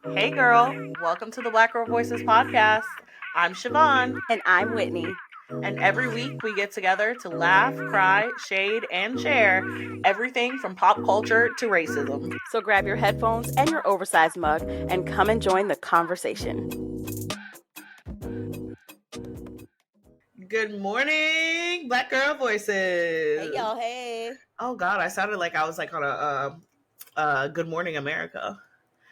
Hey girl, welcome to the Black Girl Voices podcast. I'm Shivaun, And I'm Whitney. and every week we get together to laugh, cry, shade, and share everything from pop culture to racism. So grab your headphones and your oversized mug and come and join the conversation. Good morning, Black Girl Voices. Hey, y'all. Hey. Oh God, I sounded like I was like on a Good Morning America.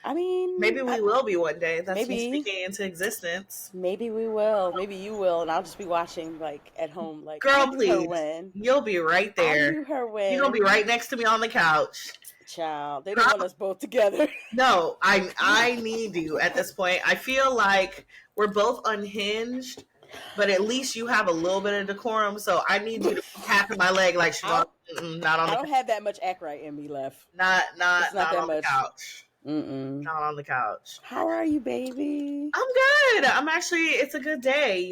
I mean, Maybe we will be one day. That's me maybe. speaking into existence. Maybe we will. Maybe you will. And I'll just be watching, like, at home. Like, I Girl, knew her please. when. You'll be right I there. knew her You're gonna be when. right next to me on the couch. Child, they don't want us both together. No, I need you at this point. I feel like we're both unhinged, but at least you have a little bit of decorum. So I need you to be tapping my leg like I Shivaun. Not on I the don't have that much act right in me left. not It's not not that on the much. couch. Mm-mm. Not on the couch. How are you, baby? I'm good. I'm actually. It's a good day.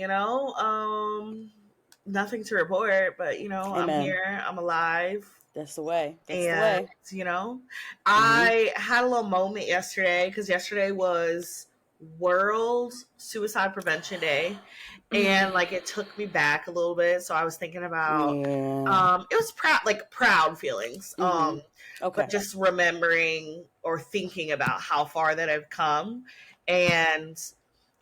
Nothing to report, but I'm Amen. here. I'm alive. That's the way. That's the And way. I had a little moment yesterday because yesterday was World Suicide Prevention Day, and like it took me back a little bit. So I was thinking about Yeah. it was proud feelings, Okay. but just remembering or thinking about how far that I've come, and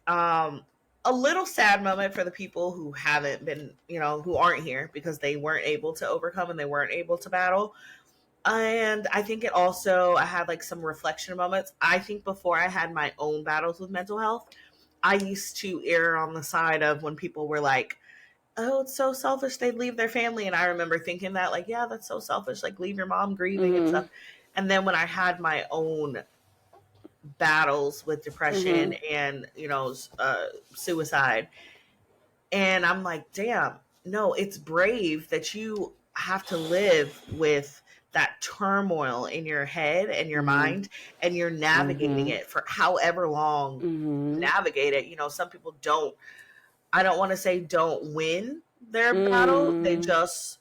um a little sad moment for the people who haven't been, who aren't here because they weren't able to overcome and they weren't able to battle. And I think I had like some reflection moments. I think before I had my own battles with mental health, I used to err on the side of when people were like, oh, it's so selfish they'd leave their family. And I remember thinking that, like, yeah, that's so selfish. Like, leave your mom grieving and stuff. And then when I had my own battles with depression and, suicide, and I'm like, damn, no, it's brave that you have to live with that turmoil in your head and your mind, and you're navigating it for however long you navigate it. Some people don't, I don't want to say don't win their battle, they just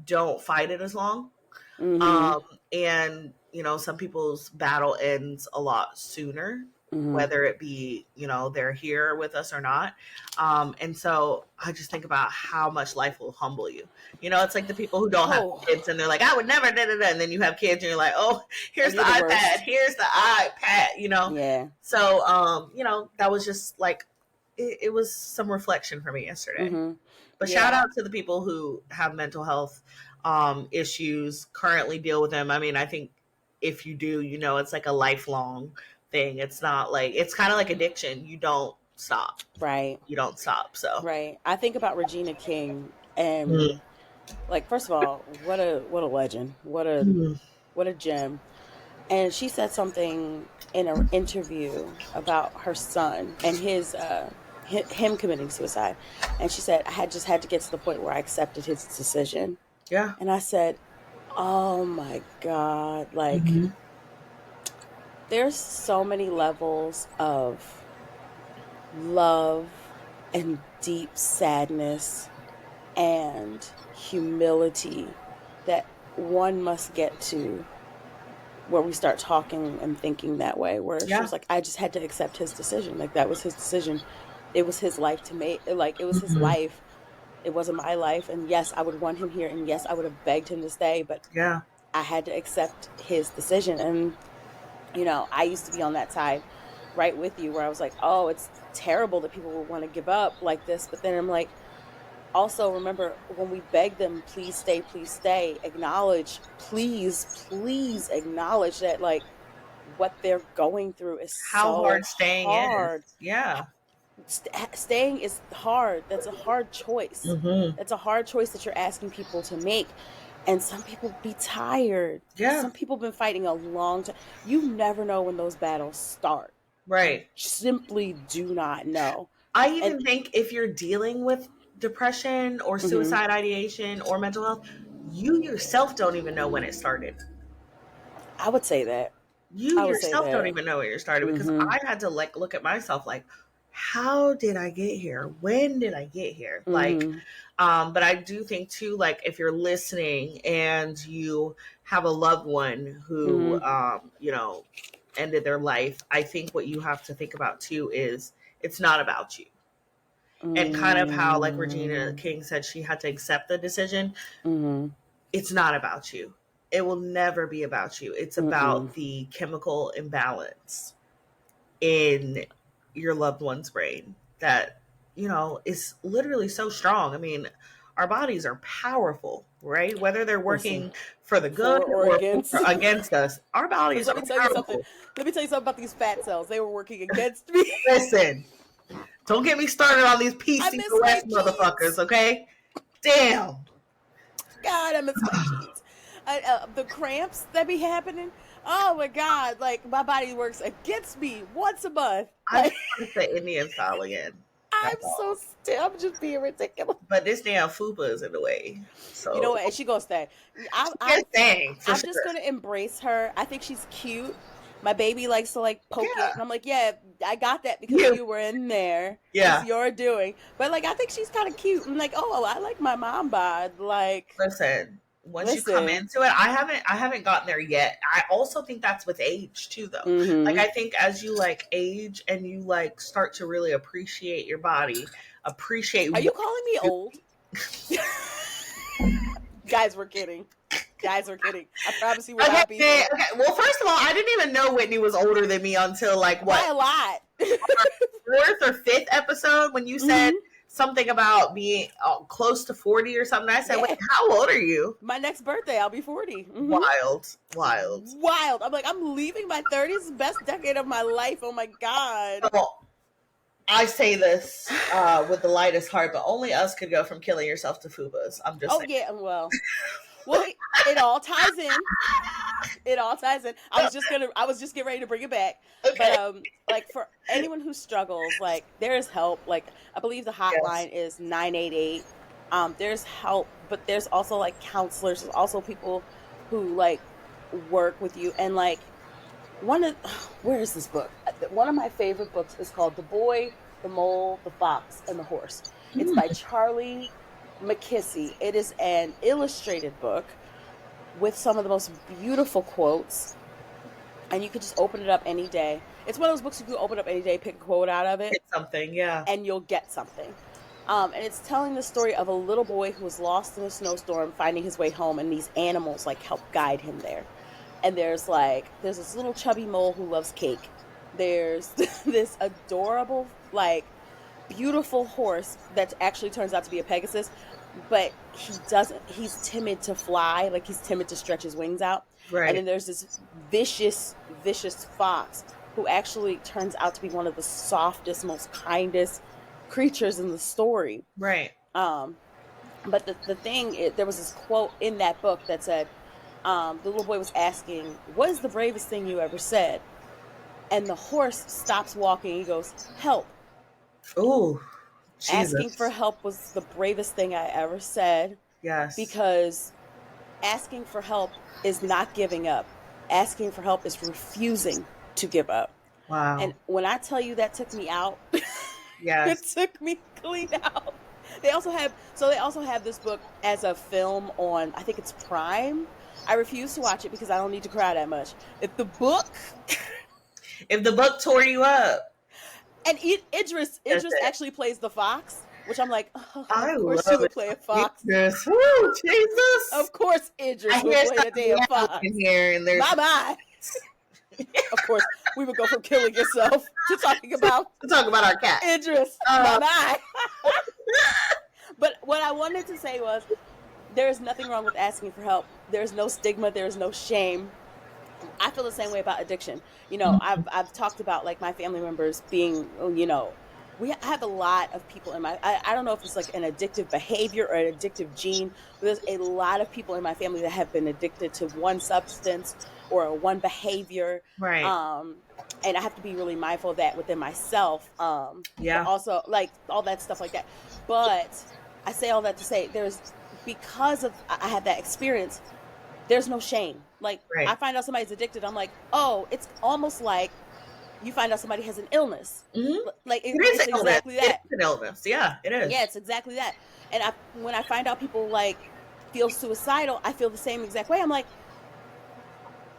don't fight it as long. And, some people's battle ends a lot sooner, whether it be, they're here with us or not. And so I just think about how much life will humble you. It's like the people who don't have kids and they're like, I would never, da, da, da. And then you have kids and you're like, oh, here's the iPad, here's the iPad, Yeah. So, that was just like, it was some reflection for me yesterday. But shout out to the people who have mental health issues, currently deal with them. I mean, I think if you do, it's like a lifelong thing. It's not like, it's kind of like addiction. You don't stop. Right. You don't stop. So Right. I think about Regina King and like, first of all, what a legend. What a gem. And she said something in an interview about her son and him committing suicide. And she said, I had to get to the point where I accepted his decision. Yeah. And I said, oh my God, like there's so many levels of love and deep sadness and humility that one must get to where we start talking and thinking that way, where she was like, I just had to accept his decision. Like, that was his decision. It was his life to make. Like, it was his life. It wasn't my life. And yes, I would want him here. And yes, I would have begged him to stay. But I had to accept his decision. And, I used to be on that side right with you, where I was like, oh, it's terrible that people would want to give up like this. But then I'm like, also remember, when we beg them, please stay, acknowledge, please acknowledge that, like, what they're going through is how so hard staying hard. is. Yeah. Staying is hard. That's a hard choice. That's a hard choice that you're asking people to make. And some people be tired. Yeah. Some people have been fighting a long time. You never know when those battles start. Right. You simply do not know. I even think if you're dealing with depression or suicide ideation or mental health, you yourself don't even know when it started. I would say that. You yourself don't even know when it started, because I had to like look at myself like, how did I get here? When did I get here? Like, but I do think too, like, if you're listening and you have a loved one who, ended their life, I think what you have to think about too is it's not about you. And kind of how, like Regina Mm. King said, she had to accept the decision. Mm-hmm. It's not about you. It will never be about you. It's Mm-mm. about the chemical imbalance in your loved one's brain that, is literally so strong. I mean, our bodies are powerful, right? Whether they're Listen, working for the good for or or against. against us, our Because bodies let are me tell you something. powerful. Let me tell you something about these fat cells. They were working against me. Listen, don't get me started on these I miss my PCOS motherfuckers, jeans. okay? Damn. God, I miss my jeans. The cramps that be happening. Oh my God! Like my body works against me once a month. I Like just want to say Indian style again. I'm That's so all. still. I'm just being ridiculous. But this damn fupa is in the way. You know So, what? And she gonna stay. I, I, just saying, for I'm just sure. gonna embrace her. I think she's cute. My baby likes to like poke it, Yeah. and I'm like, yeah, I got that because You. you were in there. It's Yeah. your doing. But like, I think she's kind of cute. I'm like, oh, I like my mom bod. Like, Listen, once you come listen. into it, I haven't gotten there yet. I also think that's with age too though. Like Mm-hmm. I think as you like age and you like start to really appreciate your body, appreciate Are you what calling me you old? Guys, we're kidding. Guys, we're kidding. I promise you, we're Okay, not beefing okay. Well, first of all, I didn't even know Whitney was older than me until like by what, a lot. our fourth or fifth episode when you said Mm-hmm. something about being close to 40 or something. I said, "Wait, Yeah. how old are you?" My next birthday, I'll be 40. Mm-hmm. Wild, wild. Wild. I'm like, I'm leaving my 30s, best decade of my life. Oh my God. So, I say this with the lightest heart, but only us could go from killing yourself to FUBAs. I'm just Oh saying. yeah, well, it all ties in. It all ties in. I was just getting ready to bring it back. But Okay. like for anyone who struggles, like there is help. Like I believe the Yes. hotline is 988. There's help, but there's also like counselors, there's also people who like work with you and like one of where is this book? One of my favorite books is called The Boy, the Mole, the Fox, and the Horse. It's by Mm, Charlie McKissy. It is an illustrated book with some of the most beautiful quotes, and you could just open it up any day. It's one of those books you can open up any day, pick a quote out of it, it's something. Yeah. and you'll get something. And it's telling the story of a little boy who was lost in a snowstorm, finding his way home, and these animals like help guide him there. And there's this little chubby mole who loves cake. There's this adorable like beautiful horse that actually turns out to be a Pegasus, but he's timid to fly, like he's timid to stretch his wings out. And Right. then there's this vicious fox who actually turns out to be one of the softest, most kindest creatures in the story. Right. Um, but the thing is, there was this quote in that book that said, the little boy was asking, "What is the bravest thing you ever said?" And the horse stops walking. He goes, "Help." Ooh, Asking for Jesus. help was the bravest thing I ever said Yes. because asking for help is not giving up. Asking for help is refusing to give up. And Wow. when I tell you that took me out, it Yes. took me clean out. They also have this book as a film on, I think it's Prime. I refuse to watch it because I don't need to cry that much. If the book If the book tore you up, and Idris that's Idris it. actually plays the fox, which I'm like, oh, I of course you love would it. play a fox. Jesus. Woo, Of Jesus. course I Idris would hear play the something damn loud in fox. here, and there's Bye bye. Of course, we would go from killing yourself to talking about to talk about our cat. Idris. Bye Uh, bye. But what I wanted to say was there is nothing wrong with asking for help. There's no stigma, there's no shame. I feel the same way about addiction. I've talked about like my family members being, we have a lot of people in I don't know if it's like an addictive behavior or an addictive gene, but there's a lot of people in my family that have been addicted to one substance or one behavior. right. Um, and I have to be really mindful of that within myself. But Yeah. also like all that stuff like that. But I say all that to say because of I had that experience, there's no shame. Like I Right. find out somebody's addicted, I'm like, oh, it's almost like you find out somebody has an illness. Mm-hmm. Like It is it's an illness. exactly It that. is an illness. Yeah, it Yeah, is. it's exactly that. And when I find out people like feel suicidal, I feel the same exact way. I'm like,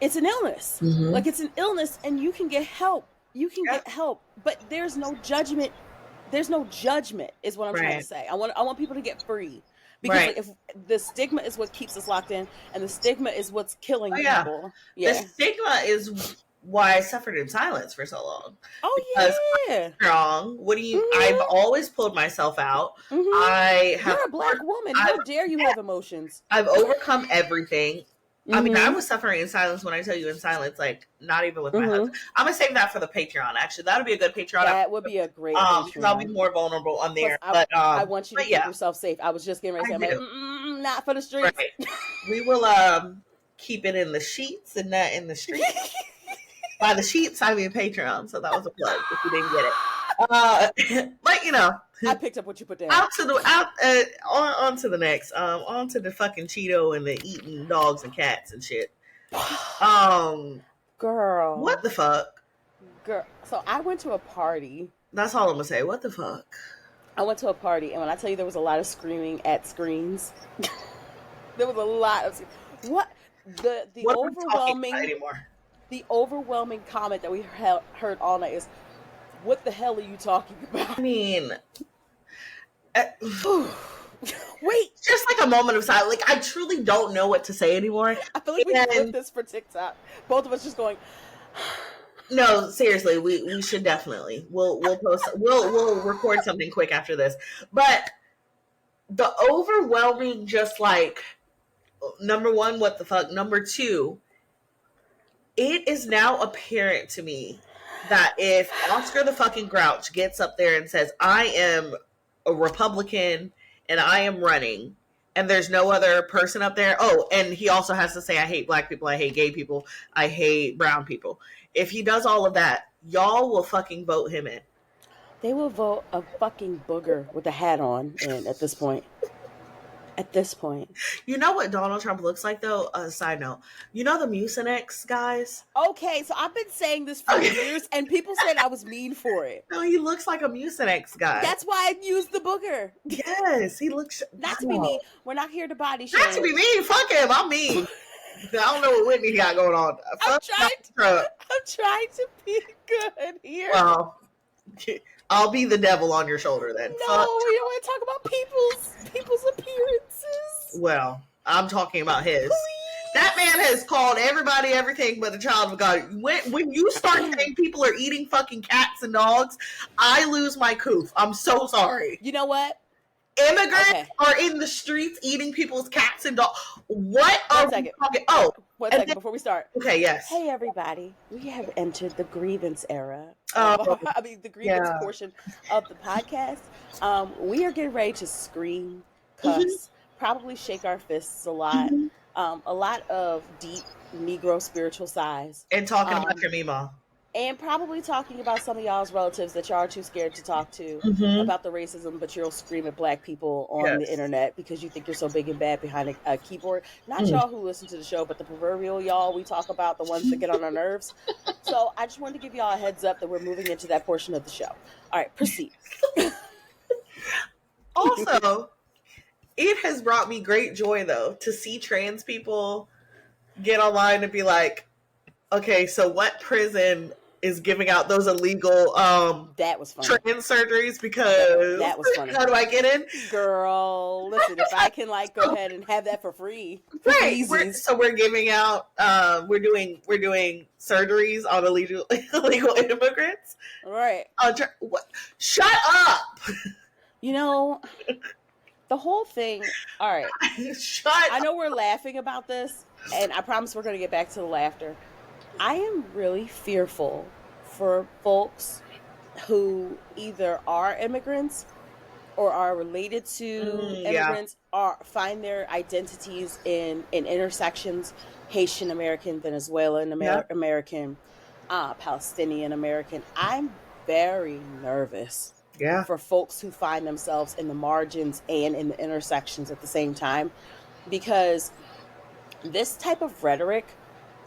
It's an illness. Mm-hmm. Like, it's an illness, and you can get help. You can Yeah. get help, but there's no judgment. There's no judgment, is what I'm trying to Right. say. I want people to get free, because, Right. like, if the stigma is what keeps us locked in, and the stigma is what's killing Oh yeah. people. The Yeah. stigma is why I suffered in silence for so long. Because Oh yeah. strong. What do you? I've Mhm. always pulled myself out. Mhm. I have. You're a black woman. I've, How dare you have emotions? I've overcome everything. I mean, I Mhm. was suffering in silence when I tell you in silence, like not even with my husband. Mhm. I'm gonna save that for the Patreon. Actually, that'll be a good Patreon That would be a great because I'll be Patreon. more vulnerable on Plus, there. I want you to But keep yeah, yourself safe. I was just getting ready to I say, I'm like, do. not for the streets. Right. We will keep it in the sheets and not in the streets. By the sheets, I mean Patreon. So that was a plug if you didn't get it. But you know, I picked up what you put down. out to the out on to the next. On to the fucking Cheeto and the eating dogs and cats and shit. What Girl. the fuck? Girl. So I went to a party. That's all I'm gonna say. What the fuck? I went to a party, and when I tell you there was a lot of screaming at screens, there was a lot of what the What are we talking about overwhelming anymore? the overwhelming comment that we heard all night is, "What the hell are you talking I about?" mean, Wait, just like a moment of silence. Like I truly don't know what to say anymore. I feel like we can flip And this for TikTok. Both of us just going. no, seriously, we should definitely we'll post we'll record something quick after this. But the overwhelming, just like number one, what the fuck? Number two, it is now apparent to me that if Oscar the fucking Grouch gets up there and says, I am a Republican and I am running, and there's no other person up there, oh, and he also has to say, I hate black people, I hate gay people, I hate brown people. If he does all of that, y'all will fucking vote him in. They will vote a fucking booger with a hat on in at this point. At this point. You know what Donald Trump looks like, though? Side note. You know the Mucinex guys? Okay, so I've been saying this for years, and people said I was mean for it. No, he looks like a Mucinex guy. That's why I used the booger. Yes, he looks. Not to be mean. We're not here to body shame. Not to be mean. Fuck him. I'm mean. I don't know what Whitney got going on. I'm trying to be good here. Well, I'll be the devil on your shoulder then. No, we don't want to talk about people's appearances. Well, I'm talking about his. Please. That man has called everybody everything but a child of God. When you start saying people are eating fucking cats and dogs, I lose my coof. I'm so sorry. You know what? Immigrants are in the streets eating people's cats and dogs. What are we talking? Oh, one second before we start. Okay, yes. Hey, everybody. We have entered the grievance era. The grievance portion of the podcast. We are getting ready to scream, cuss, probably shake our fists a lot. A lot of deep Negro spiritual sighs. And talking about your Mima. And probably talking about some of y'all's relatives that y'all are too scared to talk to about the racism, but you'll scream at black people on the internet because you think you're so big and bad behind a keyboard. Not y'all who listen to the show, but the proverbial y'all we talk about, the ones that get on our nerves. So I just wanted to give y'all a heads up that we're moving into that portion of the show. All right, proceed. Also, it has brought me great joy, though, to see trans people get online and be like, okay, so what prison is giving out those illegal that was funny. trans surgeries? Because that was funny. How do I get in? Girl, listen, if I can go ahead and have that for free. Right. We're giving out we're doing surgeries on illegal immigrants. Right. Shut up. You know, the whole thing, all right. I know we're laughing about this, and I promise we're going to get back to the laughter. I am really fearful for folks who either are immigrants or are related to immigrants or find their identities in intersections, Haitian American, Venezuelan American, Palestinian American. I'm very nervous for folks who find themselves in the margins and in the intersections at the same time, because this type of rhetoric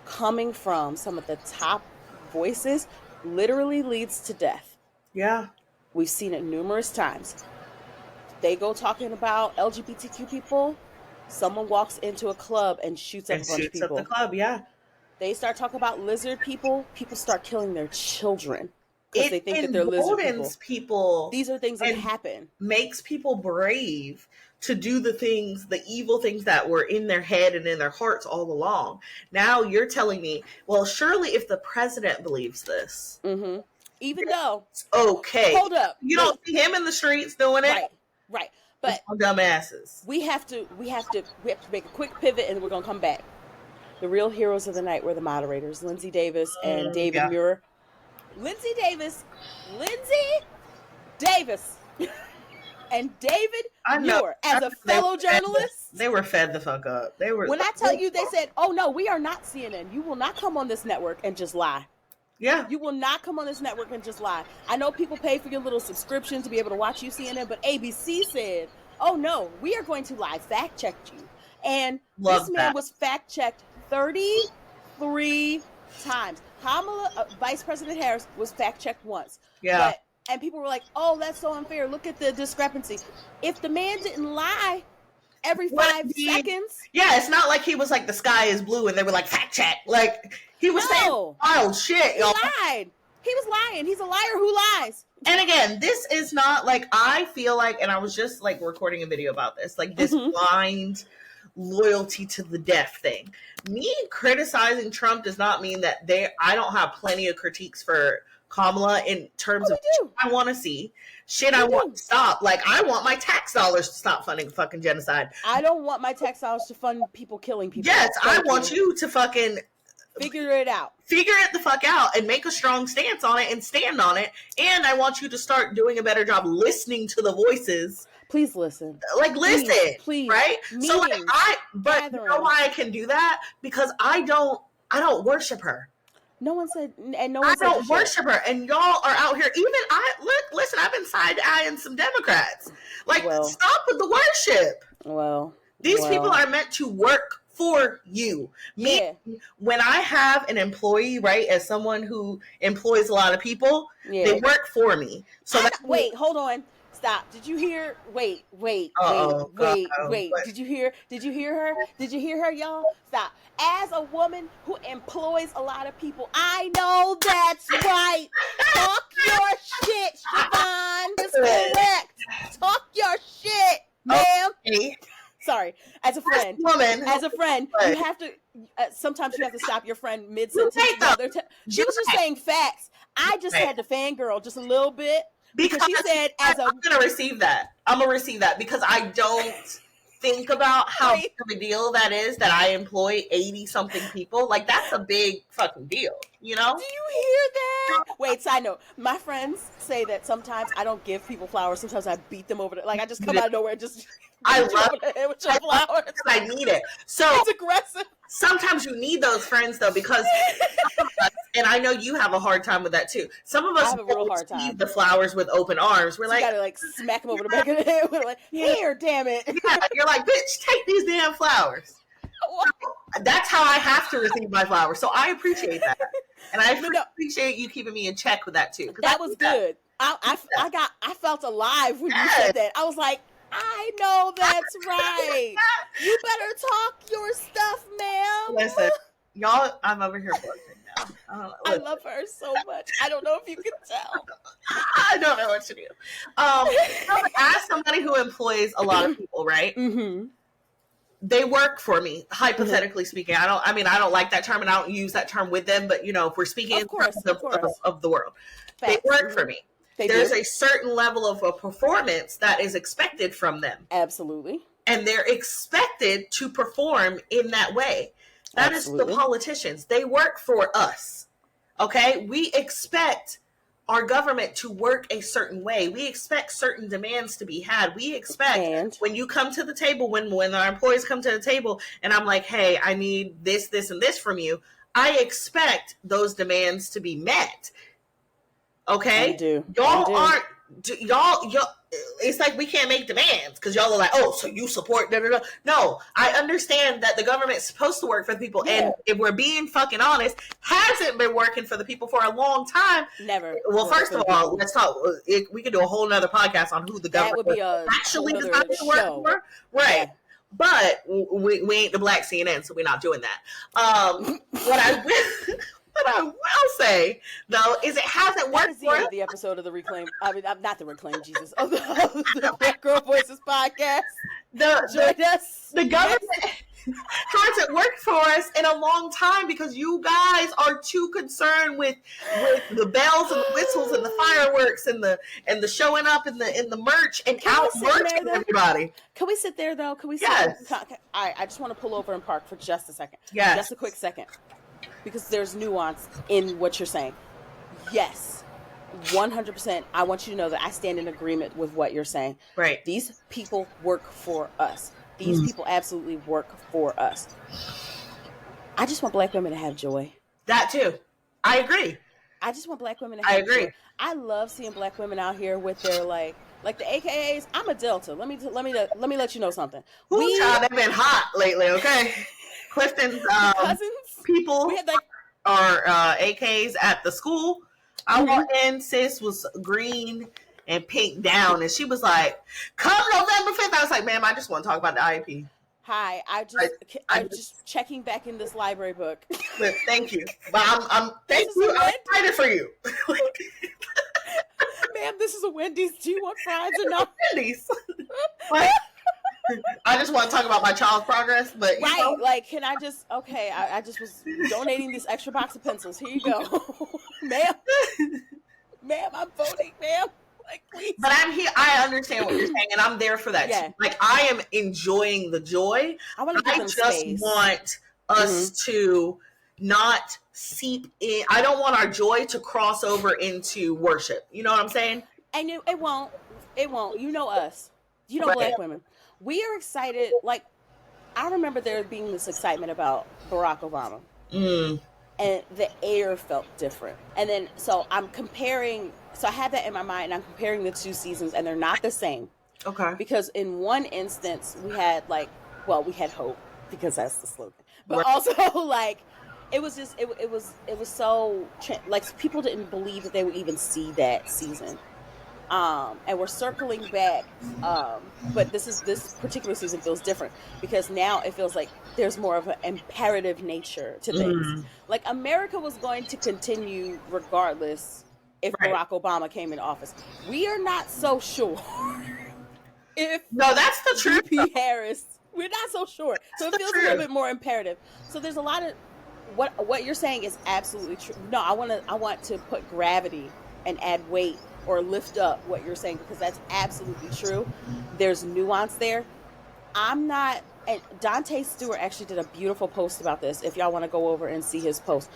coming from some of the top voices literally leads to death. Yeah. We've seen it numerous times. They go talking about LGBTQ people, someone walks into a club and shoots up a bunch of people. Shoots up the club, yeah. they start talking about lizard people, people start killing their children because It they think that they're lizard emboldens people. people These are things that and happen. makes people brave to do the things, the evil things that were in their head and in their hearts all along. Now you're telling me, well, surely if the president believes this, Mm-hmm. Even though, it's okay. hold up, You wait, don't see him in the streets doing it. right, right, It's but all dumbasses. we have to make a quick pivot, and we're gonna come back. The real heroes of the night were the moderators, Lindsay Davis and David Yeah. Muir. Lindsay Davis, and David Muir, as a fellow journalist. They were fed the fuck up. They were. When I tell you, they said, "Oh no, we are not CNN. You will not come on this network and just lie." Yeah. You will not come on this network and just lie. I know people pay for your little subscription to be able to watch you CNN, but ABC said, "Oh no, we are going to live fact check you." And this man was fact checked 33 times. Kamala, Vice President Harris, was fact checked once. Yeah. And people were like, "Oh, that's so unfair. Look at the discrepancy." If the man didn't lie every 5 seconds. Yeah, it's not like he was like, the sky is blue and they were like, fact check. Like, he was saying wild shit, y'all. He lied. He was lying. He's a liar who lies. And again, this is not like, I feel like, and I was just like recording a video about this, like this blind loyalty to the death thing. Me criticizing Trump does not mean that I don't have plenty of critiques for Kamala in terms of shit I want to see, shit I want to stop. Like, I want my tax dollars to stop funding fucking genocide. I don't want my tax dollars to fund people killing people. Yes, I want you to fucking figure it out. Figure it the fuck out and make a strong stance on it and stand on it. And I want you to start doing a better job listening to the voices. Please listen. Like, listen. Please. Right? Meetings, so like but you know why I can do that? Because I don't worship her. No one said, and no one said I don't worship her, and y'all are out here. Even listen, I've been side-eyeing some Democrats. Like, stop with the worship. Well, these people are meant to work for you. When I have an employee, right, as someone who employs a lot of people, they work for me. So wait, hold on. Stop. Did you hear? Wait. Did you hear her? Did you hear her, y'all? Stop. As a woman who employs a lot of people, I know that's right. Talk your shit, Shivaun. It's correct. Talk your shit, ma'am. Okay. Sorry. As a friend, you have to, sometimes you have to stop your friend mid-sentence. She was just saying facts. I just had to fangirl just a little bit. Because she said, I'm going to receive that. I'm going to receive that because I don't think about how big of a deal that is that I employ 80-something people. Like, that's a big fucking deal, you know? Do you hear that? Wait, side note. My friends say that sometimes I don't give people flowers. Sometimes I beat them over the, like, I just come out of nowhere and just I love it with your flowers. I need it. So it's aggressive. Sometimes you need those friends though, because and I know you have a hard time with that too. Some of us have a real hard time. Receive the flowers with open arms. We're like, you gotta like smack them over the back of the head. We're like, here, damn it. Yeah, you're like, bitch, take these damn flowers. That's how I have to receive my flowers. So I appreciate that, and I appreciate you keeping me in check with that too. That was good. I felt alive when you said that. I was like, I know that's right. You better talk your stuff, ma'am. Listen, y'all, I'm over here buzzing now. I love her so much. I don't know if you can tell. I don't know what to do. As somebody who employs a lot of people, right? Mm-hmm. They work for me, hypothetically speaking. I don't like that term, and I don't use that term with them. But if we're speaking in terms of the world, they work for me. There's a certain level of a performance that is expected from them. Absolutely. And they're expected to perform in that way. That is the politicians. They work for us. Okay? We expect our government to work a certain way. We expect certain demands to be had. We expect when you come to the table, when our employees come to the table, and I'm like, hey, I need this, this, and this from you, I expect those demands to be met. Okay, y'all it's like we can't make demands because y'all are like, oh, so you support No, I understand that the government's supposed to work for the people, and if we're being fucking honest, hasn't been working for the people for a long time. Never. Well, first of all, let's talk. We could do a whole nother podcast on who the government would be actually decided to work for. Right. Yeah. but we ain't the black CNN, so we're not doing that. What I will, what I will say though is it hasn't That worked is the for end us. of the episode of the Reclaim. I mean, not the Reclaim Jesus of the Black Girl Voices podcast. Join us. The government hasn't worked for us in a long time because you guys are too concerned with the bells and the whistles and the fireworks and the showing up in the merch and out merching everybody. Can we sit there though? Can we sit Yes. there? All right, I just want to pull over and park for just a second. Yes. Just a quick second. Because there's nuance in what you're saying. Yes. 100%. I want you to know that I stand in agreement with what you're saying. Right. These people work for us. These people absolutely work for us. I just want black women to have joy. That too. I agree. I just want black women to have joy. I love seeing black women out here with their like the AKAs. I'm a Delta. Let me let you know something. They've been hot lately, okay? Clifton's cousins people we had like are AKs at the school. I walked in, sis was green and pink down, and she was like, "Come November 5th." I was like, "Ma'am, I just want to talk about the IEP." Hi, I'm just checking back in this library book. But thank you, but I'm excited for you. Ma'am, this is a Wendy's. Do you want fries or not? Wendy's. I just want to talk about my child's progress, but you know. Like, can I just? Okay, I just was donating this extra box of pencils. Here you go, ma'am. Ma'am, I'm voting, ma'am. Like, please. But I'm here. I understand what you're saying, and I'm there for that. Yeah. Like, I am enjoying the joy. I just want us to not seep in. I don't want our joy to cross over into worship. You know what I'm saying? And it won't. It won't. You know us. You know black women. We are excited. Like, I remember there being this excitement about Barack Obama. And the air felt different. And then, so I'm comparing, so I had that in my mind, and I'm comparing the two seasons, and they're not the same. Okay. Because in one instance, we had we had hope, because that's the slogan. But also, like, it was just, it was so, like, people didn't believe that they would even see that season. And we're circling back, but this particular season feels different because now it feels like there's more of an imperative nature to things. Like, America was going to continue regardless if Barack Obama came in office. We are not so sure if that's the truth. VP Harris. We're not so sure, so it feels a little bit more imperative. So there's a lot of what you're saying is absolutely true. No, I want to put gravity and add weight or lift up what you're saying, because that's absolutely true. There's nuance there. And Dante Stewart actually did a beautiful post about this. If y'all want to go over and see his post,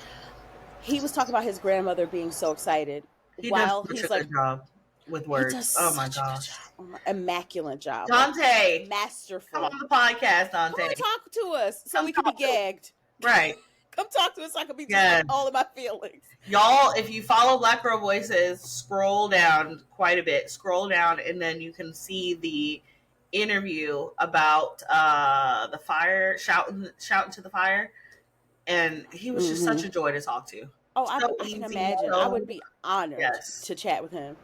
he was talking about his grandmother being so excited. He's like, good job with words. Oh my gosh, immaculate job, Dante, masterful. Come on the podcast, Dante. Come talk to us so we can be gagged. Right. Come talk to us so I can be telling all of my feelings. Y'all, if you follow Black Girl Voices, scroll down quite a bit. Scroll down, and then you can see the interview about the fire, shouting to the fire. And he was just such a joy to talk to. Oh, I can imagine. I would be honored to chat with him.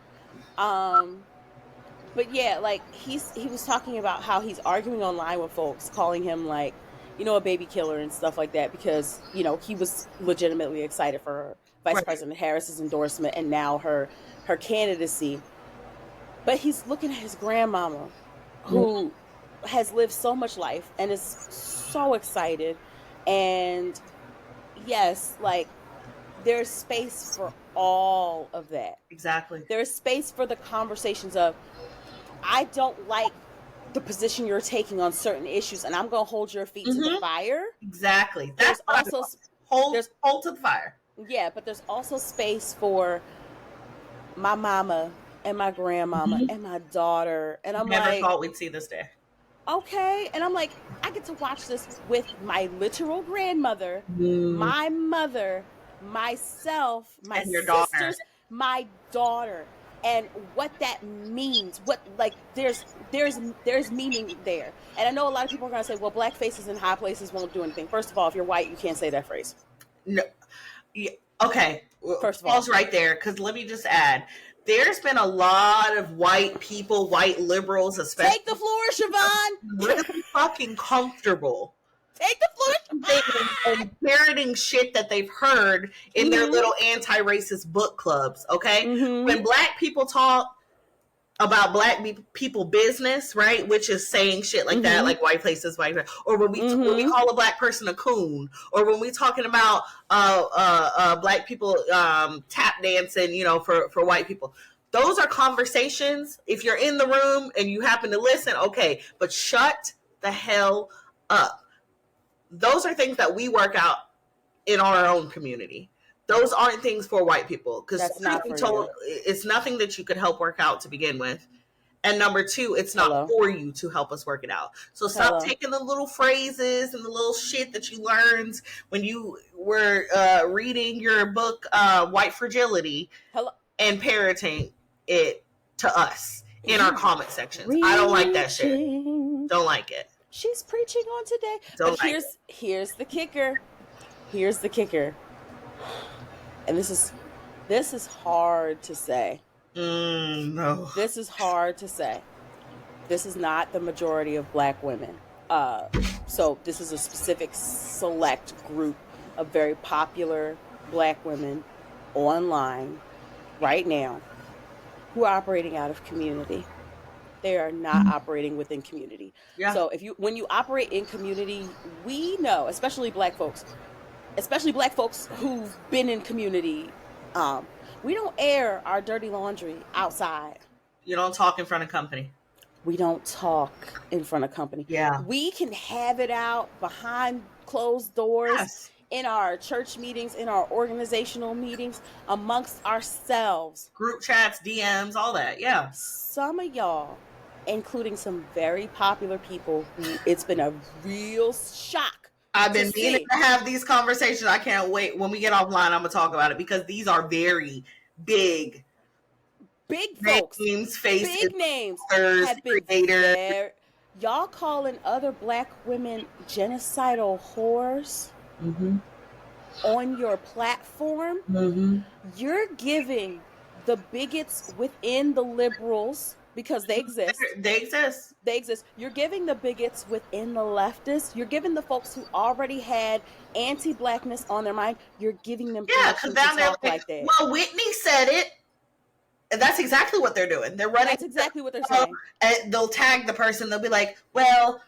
But yeah, like, he was talking about how he's arguing online with folks, calling him, like, a baby killer and stuff like that, because, he was legitimately excited for Vice President Harris's endorsement and now her candidacy. But he's looking at his grandmama, who has lived so much life and is so excited. And yes, like, there's space for all of that. Exactly. There's space for the conversations of, I don't like the position you're taking on certain issues, and I'm going to hold your feet to the fire. Exactly. There's also hold to the fire. Yeah, but there's also space for my mama and my grandmama and my daughter. And I'm never thought we'd see this day. Okay. And I'm like, I get to watch this with my literal grandmother, my mother, myself, my and your sisters, daughter. My daughter. And what that means, there's meaning there. And I know a lot of people are going to say, well, black faces in high places won't do anything. First of all, if you're white, you can't say that phrase. No. Yeah. Okay. First of all, pause right there, because let me just add, there's been a lot of white people, white liberals, especially. Take the floor, Shivaun. Really fucking comfortable. Take the floor, and parroting shit that they've heard in their little anti-racist book clubs. Okay, when black people talk about black people business, right, which is saying shit like that, like white places, white, or when we call a black person a coon, or when we talking about black people tap dancing, you know, for white people. Those are conversations. If you're in the room and you happen to listen, okay, but shut the hell up. Those are things that we work out in our own community. Those aren't things for white people, because it's nothing that you could help work out to begin with. And number two, it's not for you to help us work it out. So stop taking the little phrases and the little shit that you learned when you were reading your book, White Fragility, and parroting it to us in our comment sections. I don't like that shit. Don't like it. She's preaching on today. But here's the kicker. Here's the kicker. And this is hard to say. No. This is hard to say. This is not the majority of black women. So this is a specific select group of very popular black women online right now who are operating out of community. They are not operating within community. Yeah. So when you operate in community, we know, especially black folks who've been in community, we don't air our dirty laundry outside. You don't talk in front of company. We don't talk in front of company. Yeah. We can have it out behind closed doors, in our church meetings, in our organizational meetings, amongst ourselves. Group chats, DMs, all that. Yeah. Some of y'all, including some very popular people who it's been a real shock. I've been meaning to have these conversations. I can't wait. When we get offline, I'm going to talk about it, because these are very big folks. Names, faces, big names. Have been y'all calling other black women genocidal whores on your platform. You're giving the bigots within the liberals, because they exist. They exist. You're giving the bigots within the leftists. You're giving the folks who already had anti-blackness on their mind. You're giving them permission to talk like that. Well, Whitney said it. And that's exactly what they're doing. They're running. That's exactly what they're saying. And they'll tag the person. They'll be like, well,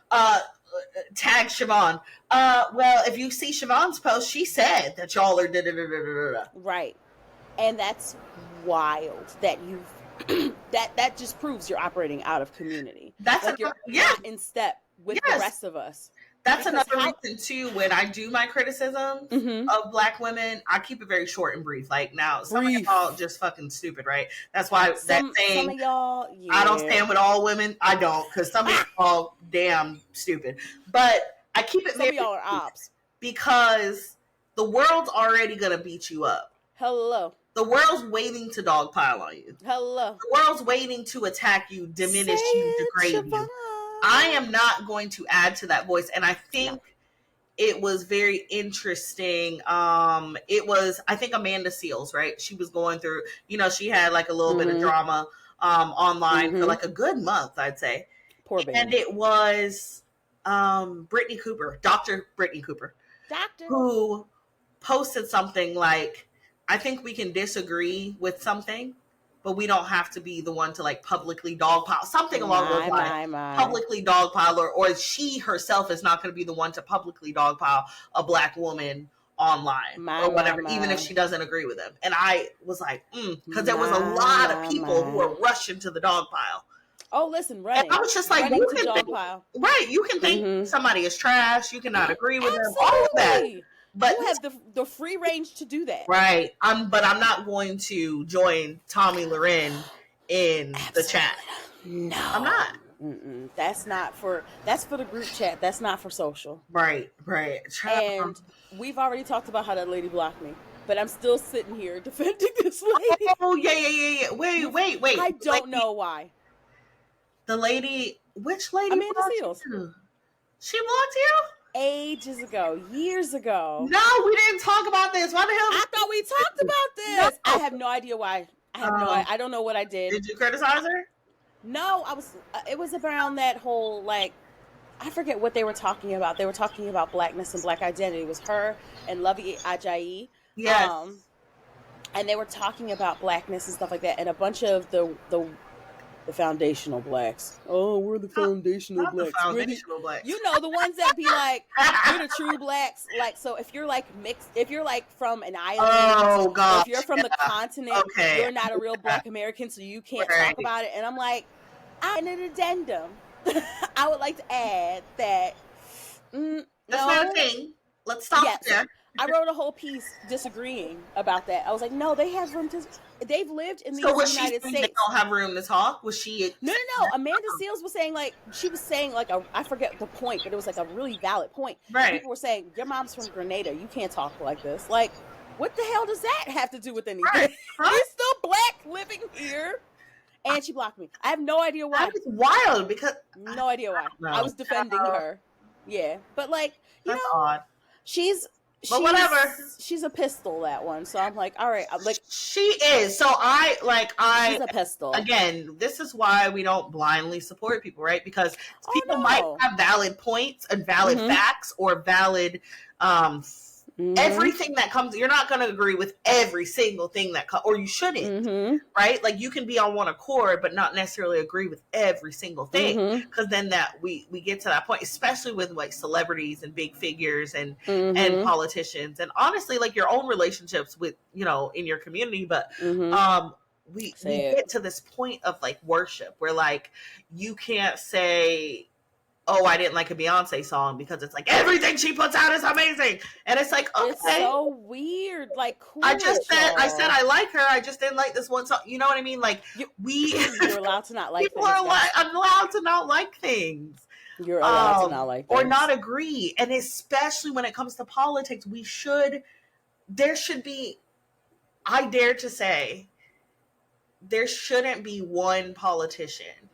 tag Shivaun. Well, if you see Shivaun's post, she said that y'all are da-da-da-da-da-da. Right. And that's wild that you've that just proves you're operating out of community. That's like you're not in step with the rest of us. That's another reason too. When I do my criticism of black women, I keep it very short and brief. Like, now, some of y'all just fucking stupid, right? That's why that saying, some of y'all, I don't stand with all women. I don't, because some of y'all damn stupid. But I keep it some of y'all are ops, because the world's already gonna beat you up. Hello. The world's waiting to dogpile on you. Hello. The world's waiting to attack you, diminish you, degrade you. I am not going to add to that voice. And I think it was very interesting. It was, I think, Amanda Seales, right? She was going through, she had like a little bit of drama online for like a good month, I'd say. Poor baby. And it was Brittany Cooper, Dr. Brittany Cooper, who posted something like, I think we can disagree with something, but we don't have to be the one to like publicly dogpile, something along those lines. Publicly dogpile, or she herself is not going to be the one to publicly dogpile a black woman online or whatever, even if she doesn't agree with them. And I was like, because there was a lot of people who were rushing to the dogpile. Oh, listen, running. And I was just like, you can think somebody is trash. You cannot agree with them. All of that. But you have the free range to do that, right? But I'm not going to join Tommy Loren in the chat. No, I'm not. That's for the group chat. That's not for social. Right. And we've already talked about how that lady blocked me, but I'm still sitting here defending this lady. Oh yeah. Wait. I don't know why. The lady, which lady? Amanda Seales. She blocked you? Ages ago, years ago. No, we didn't talk about this. Why the hell? I thought we talked about this. I have no idea why. I have no, I don't know what I did. Did you criticize her? No, I was. It was around that whole like I forget what they were talking about. They were talking about blackness and black identity. It was her and Lovey Ajayi. Yes. And they were talking about blackness and stuff like that. And a bunch of the foundational blacks. Oh, we're the foundational Not the blacks. foundational blacks. You know, the ones that be like, we're the true blacks. Like, so if you're like mixed, if you're like from an island, oh god, or if you're from the continent, you're not a real black American, so you can't talk about it. And I'm like, in an addendum, I would like to add that that's not a thing. Let's stop there. I wrote a whole piece disagreeing about that. I was like, no, they have room to. They've lived in the United States. They don't have room to talk. Was she? No. Amanda Seales was saying like she was saying like I forget the point, but it was like a really valid point. Right. People were saying your mom's from Grenada. You can't talk like this. Like, what the hell does that have to do with anything? Right. You're still black living here. And she blocked me. I have no idea why. That was wild because no idea why. No. I was defending her. Yeah, but like you know, odd. She's whatever. She's a pistol, that one. So I'm like, all right. I'm like, she is. So she's a pistol. Again, this is why we don't blindly support people, right? Because people might have valid points and valid facts or valid everything that comes. You're not going to agree with every single thing that comes, or you shouldn't, right? Like you can be on one accord, but not necessarily agree with every single thing, because then that we get to that point, especially with like celebrities and big figures and politicians, and honestly, like your own relationships with in your community, but we get to this point of like worship where like you can't say, oh, I didn't like a Beyonce song because it's like everything she puts out is amazing, and it's like, okay, it's so weird. Like, cool, I said I like her. I just didn't like this one song. You know what I mean? Like you're allowed to not like. People are allowed to not like things. You're allowed to not like things. Or not agree, and especially when it comes to politics, there should be. I dare to say, there shouldn't be one politician,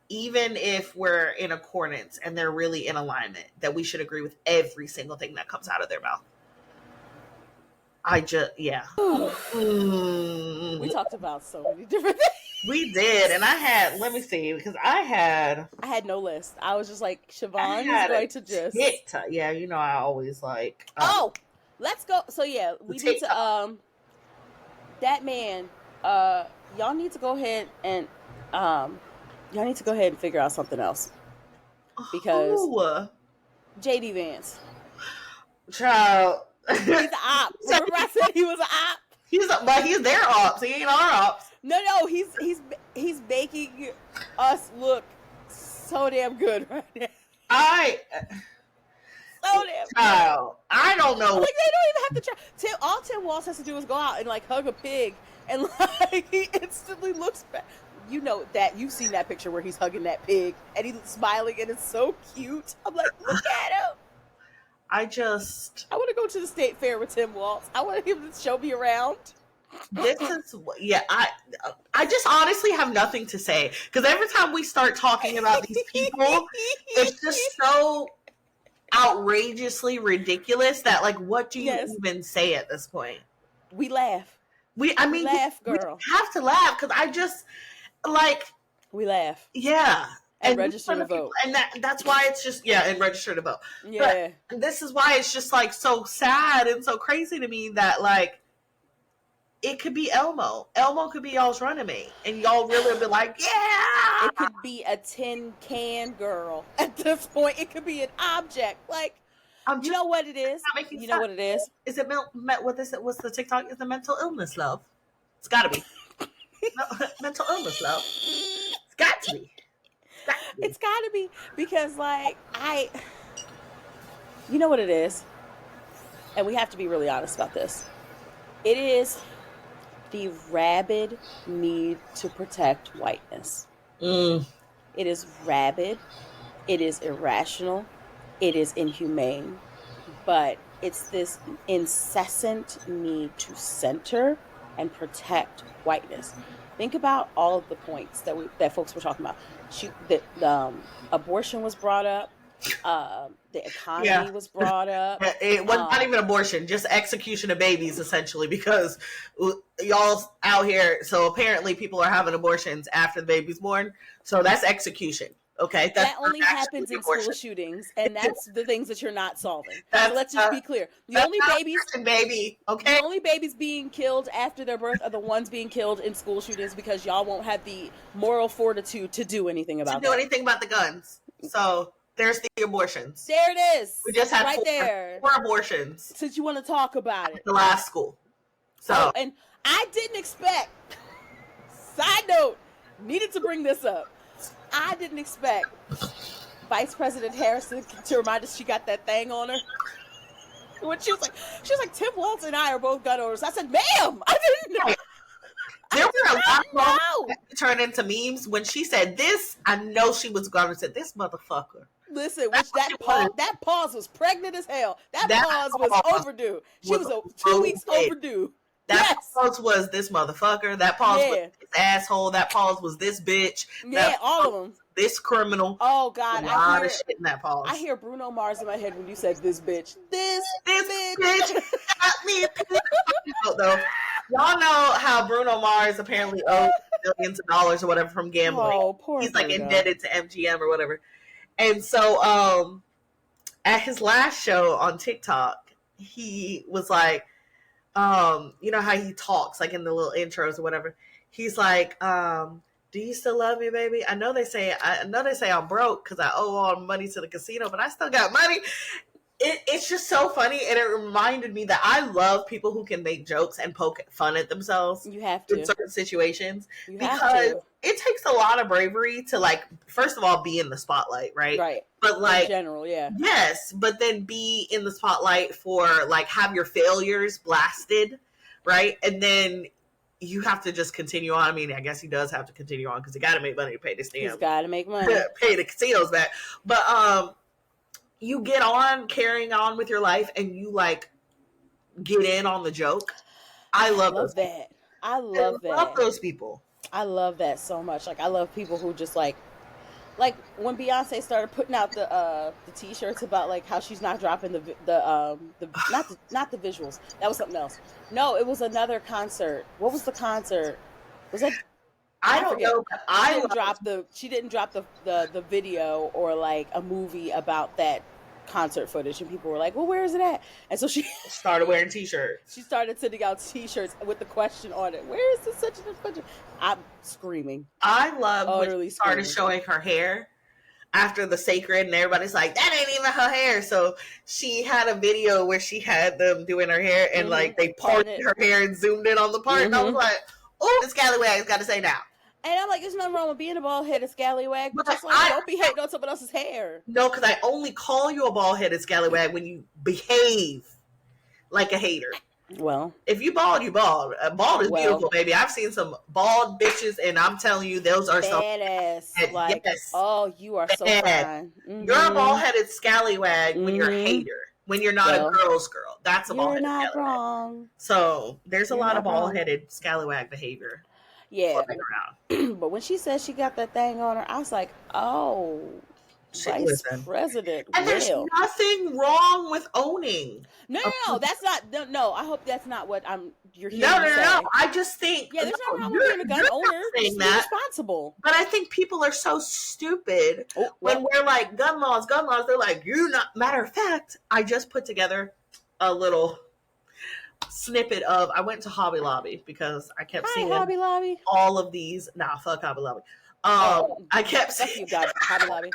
even if we're in accordance and they're really in alignment, that we should agree with every single thing that comes out of their mouth. We talked about so many different things. We did, and let me see, because I had no list. I was just like, Shivaun is going to just yeah, I always like let's go. So yeah, we need to that man, y'all need to go ahead and figure out something else, because JD Vance, child, he's an op. Remember I said he was an op? But he's their ops. He ain't our ops. No, he's making us look so damn good right now. So damn child, I don't know. Like, they don't even have to try. All Tim Walz has to do is go out and like hug a pig, and like he instantly looks back. You know that you've seen that picture where he's hugging that pig and he's smiling and it's so cute. I'm like, look at him. I want to go to the state fair with Tim Walz. I want him to show me around. This is I just honestly have nothing to say, because every time we start talking about these people, it's just so outrageously ridiculous that like, what do you even say at this point? We laugh. Laugh, girl. We have to laugh, because I just like we laugh. Yeah. And register to vote. And that's why it's just, and register to vote. Yeah. But this is why it's just like so sad and so crazy to me that like it could be Elmo. Elmo could be y'all's running mate, and y'all really be like, yeah. It could be a tin can girl at this point. It could be an object. Like, you know what it is? You know what it is? Is it what's the TikTok? Is the mental illness love? It's got to be. Mental illness love. It's got to be. It's got to be, because like you know what it is, and we have to be really honest about this. It is the rabid need to protect whiteness. It is rabid. It is irrational. It is inhumane. But it's this incessant need to center and protect whiteness. Think about all of the points that folks were talking about. Abortion was brought up. The economy was brought up. It was not even abortion, just execution of babies, essentially, because y'all out here. So apparently, people are having abortions after the baby's born. So that's execution. Okay, that only happens in school shootings, and that's the things that you're not solving. So let's just be clear: the only babies being killed after their birth are the ones being killed in school shootings because y'all won't have the moral fortitude to do anything about anything about the guns. So there's the abortions. There it is. We just had right four abortions. Since you want to talk about it, the last school. So and I didn't expect. Side note, needed to bring this up. I didn't expect Vice President Harris to remind us she got that thing on her. When she was like, Tim Walz and I are both gun owners. I said, ma'am, I didn't know. There were a lot of that turned into memes. When she said this, I know she was going to say, this motherfucker. Listen, that pause was pregnant as hell. That pause was overdue. She was 2 weeks overdue. That pause was this motherfucker. That pause was this asshole. That pause was this bitch. Yeah, all of them. This criminal. Oh God, a lot of shit in that pause. I hear Bruno Mars in my head when you said this bitch. This bitch got me. Though, y'all know how Bruno Mars apparently owes millions of dollars or whatever from gambling. Oh, poor He's like indebted to MGM or whatever. And so, at his last show on TikTok, he was like, you know how he talks like in the little intros or whatever. He's like, do you still love me, baby? I know they say I'm broke because I owe all the money to the casino, but I still got money. It's just so funny, and it reminded me that I love people who can make jokes and poke fun at themselves. You have to in certain situations because it takes a lot of bravery to, like, first of all, be in the spotlight, right? Right. But like in general, yeah. Yes, but then be in the spotlight for like have your failures blasted, right? And then you have to just continue on. I mean, I guess he does have to continue on because he got to make money to pay this damn. He's got to make money, pay the casinos back. But you get on carrying on with your life and you like get in on the joke. I love that. I love those people. I love that so much. Like I love people who just like when Beyonce started putting out the t-shirts about like how she's not dropping the not the visuals. That was something else. No, it was another concert. What was the concert? Was that I don't know. She didn't drop the video or like a movie about that concert footage, and people were like, well, where is it at? And so she started wearing t-shirts. She started sending out t-shirts with the question on it, where is this such and such? I'm screaming. I love when she started showing her hair after the sacred, and everybody's like, that ain't even her hair. So she had a video where she had them doing her hair, and like they parted her hair and zoomed in on the part, and I was like, oh, this scallywag's got to say now. And I'm like, there's nothing wrong with being a bald-headed scallywag, but just like, don't be hating on someone else's hair. No, because I only call you a bald-headed scallywag when you behave like a hater. Well, if you bald, you bald. Bald is beautiful, baby. I've seen some bald bitches, and I'm telling you, those are badass. Like, yes. Oh, you are so fine. Mm-hmm. You're a bald-headed scallywag when you're a hater. When you're not a girl's girl. That's a bald-headed scallywag. You're not wrong. So there's a lot of bald-headed scallywag behavior. Yeah. But when she said she got that thing on her, I was like, oh, Vice President. And there's nothing wrong with owning. No, that's not. No, I hope that's not what you're hearing. No. I just think there's nothing wrong with being a gun owner. Just be responsible. But I think people are so stupid when we're like gun laws. They're like, you're not. Matter of fact, I just put together a little snippet of. I went to Hobby Lobby because I kept seeing Hobby Lobby. All of these. Nah, fuck Hobby Lobby. I kept seeing. You got Hobby Lobby.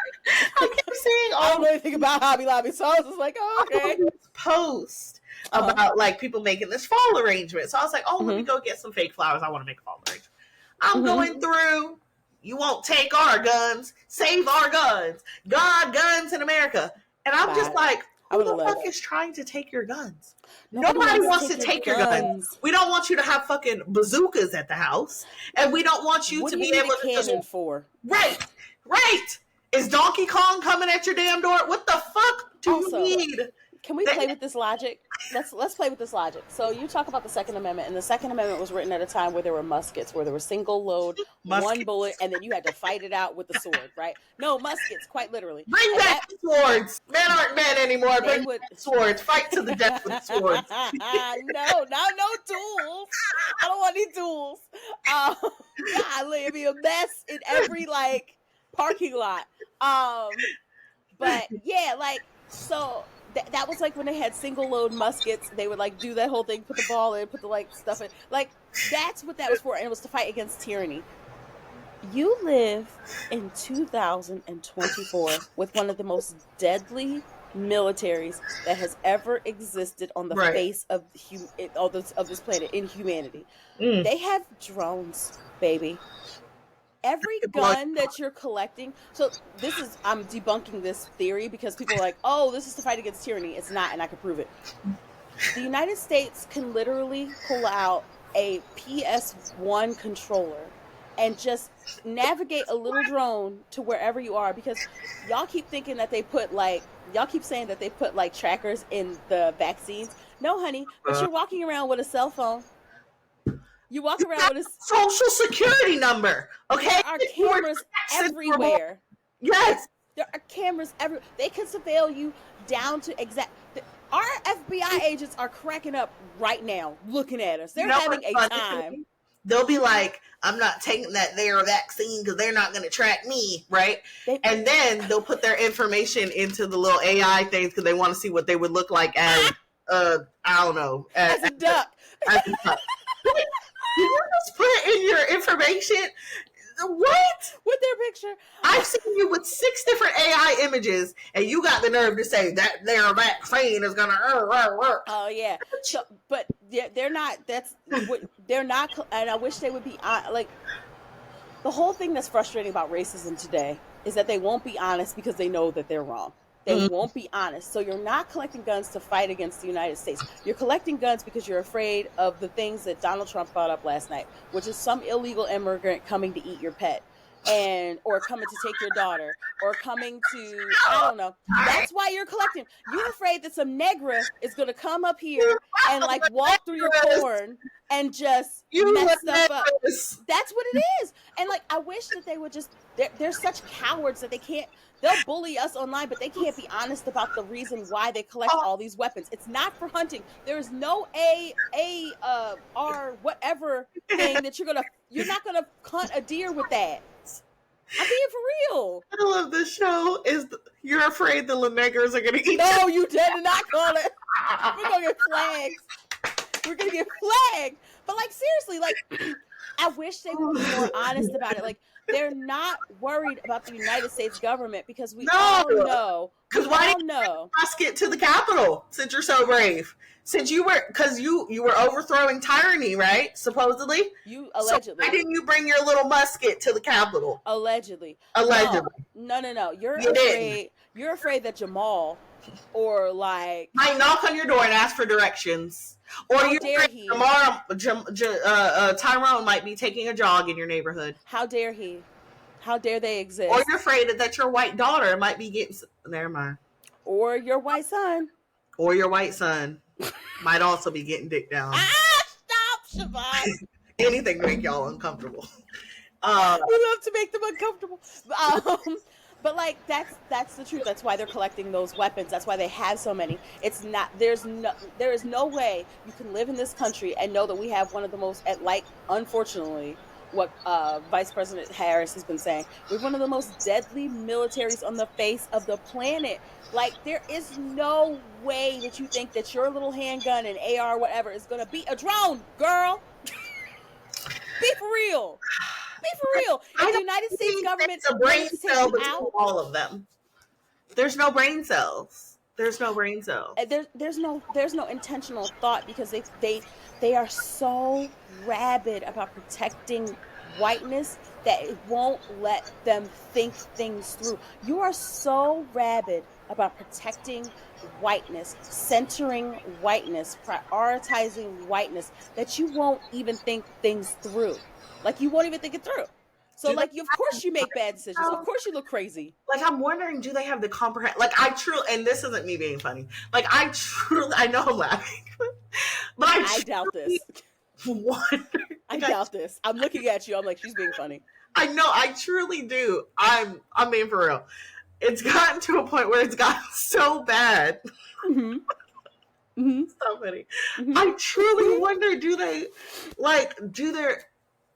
I kept seeing all. I don't know anything about Hobby Lobby, so I was just like, oh, okay. Post about like people making this fall arrangement. So I was like, oh, let me go get some fake flowers. I want to make a fall arrangement. I'm going through. You won't take our guns. Save our guns. God, guns in America. And I'm just like, who the fuck is trying to take your guns? Nobody wants to take your guns. We don't want you to have fucking bazookas at the house, and we don't want you to be able to just for. Right. Is Donkey Kong coming at your damn door? What the fuck do you need? can we play with this logic? Let's play with this logic. So you talk about the Second Amendment, and the Second Amendment was written at a time where there were muskets, where there was single load, one Musket. bullet, and then you had to fight it out with the sword, right? No, muskets, quite literally. Bring And back that the swords. Men aren't men anymore. they Bring would back swords. Fight to the death with swords. no, not no tools. I don't want any tools. Golly, it'd be a mess in every like parking lot. But yeah, like so that was like when they had single load muskets. They would like do that whole thing, put the ball in, put the like stuff in. Like that's what that was for, and it was to fight against tyranny. You live in 2024 with one of the most deadly militaries that has ever existed on the Right. face of of this planet in humanity. Mm. They have drones, baby. Every gun that you're collecting. So this is I'm debunking this theory because people are like, "Oh, this is to fight against tyranny." It's not, and I can prove it. The United States can literally pull out a PS1 controller and just navigate a little drone to wherever you are, because y'all keep thinking that y'all keep saying that they put like trackers in the vaccines. No, honey, but you're walking around with a cell phone. You walk You around got with a social security number. Okay. there are cameras everywhere. Yes. There are cameras everywhere. They can surveil you down to exact. Our FBI agents are cracking up right now, looking at us. They're having a time. They'll be like, I'm not taking that their vaccine because they're not going to track me, right? And then they'll put their information into the little AI things because they want to see what they would look like as, I don't know, as a duck. As a duck. Did you just put in your information? What? With their picture. I've seen you with 6 different AI images, and you got the nerve to say that their vaccine is gonna work. Oh yeah. So, but they're not. That's what they're not. And I wish they would be like. The whole thing that's frustrating about racism today is that they won't be honest because they know that they're wrong. They won't be honest. So you're not collecting guns to fight against the United States. You're collecting guns because you're afraid of the things that Donald Trump brought up last night, which is some illegal immigrant coming to eat your pet, or coming to take your daughter, or coming to, I don't know. That's why you're collecting. You're afraid that some Negra is going to come up here and like walk through your corn and just mess stuff up. That's what it is. And like, I wish that they would just, they're such cowards that they'll bully us online, but they can't be honest about the reason why they collect all these weapons. It's not for hunting. There is no R whatever thing that you're not gonna hunt a deer with that. I'm being for real. The title of the show is "You're Afraid the Negras Are Gonna Eat." No, you did not call it. We're gonna get flags. We're gonna get flagged. But like seriously, like I wish they would be more honest about it. Like they're not worried about the United States government because we all know. Because why didn't you musket to the Capitol since you're so brave? Since you were overthrowing tyranny, right? Supposedly. You allegedly. So why didn't you bring your little musket to the Capitol? Allegedly. No. You're afraid. You're afraid that Jamal or like might knock on your door and ask for directions. Or how dare he? Tomorrow, Tyrone might be taking a jog in your neighborhood. How dare he? How dare they exist? Or you're afraid that your white daughter might be getting. Never mind. Or your white son. Or your white son might also be getting dick down. Stop, Shivaun. Anything to make y'all uncomfortable. We love to make them uncomfortable. But like that's the truth. That's why they're collecting those weapons. That's why they have so many. It's not there is no way you can live in this country and know that we have one of the most unfortunately what Vice President Harris has been saying. We have one of the most deadly militaries on the face of the planet. Like there is no way that you think that your little handgun and AR whatever is gonna beat a drone, girl. Be for real. Be for real. If the United States government a brain cell between all of them. There's no brain cells. There's no brain cells. There's no intentional thought because they are so rabid about protecting whiteness that it won't let them think things through. You are so rabid about protecting whiteness, centering whiteness, prioritizing whiteness that you won't even think things through. Like you won't even think it through. So do they like, of course you make bad decisions. Of have, course you look crazy. like, I'm wondering, do they have the comprehend? Like, I truly, and this isn't me being funny. Like, I truly, I know I'm laughing, but I I doubt truly this. wonder. I Like, doubt this. I'm looking at you. I'm like, she's being funny. I know, I truly do. I'm being for real. It's gotten to a point where it's gotten so bad. Mm-hmm. Mm-hmm. So funny. Mm-hmm. I truly wonder, do they, like, do there,